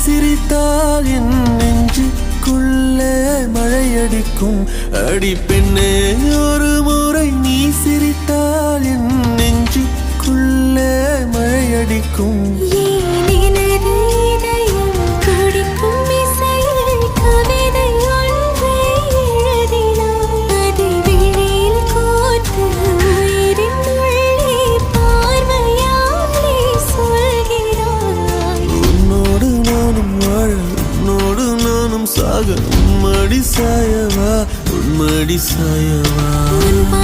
சிரித்தால் என் நெஞ்சுக்குள்ளே மழையடிக்கும். அடி பெண்ணே ஒரு முறை நீ சிரித்தால் என் நெஞ்சுக்குள்ளே மழையடிக்கும். சாக உம்மடி சாயவா, உன்மடி சாயவா.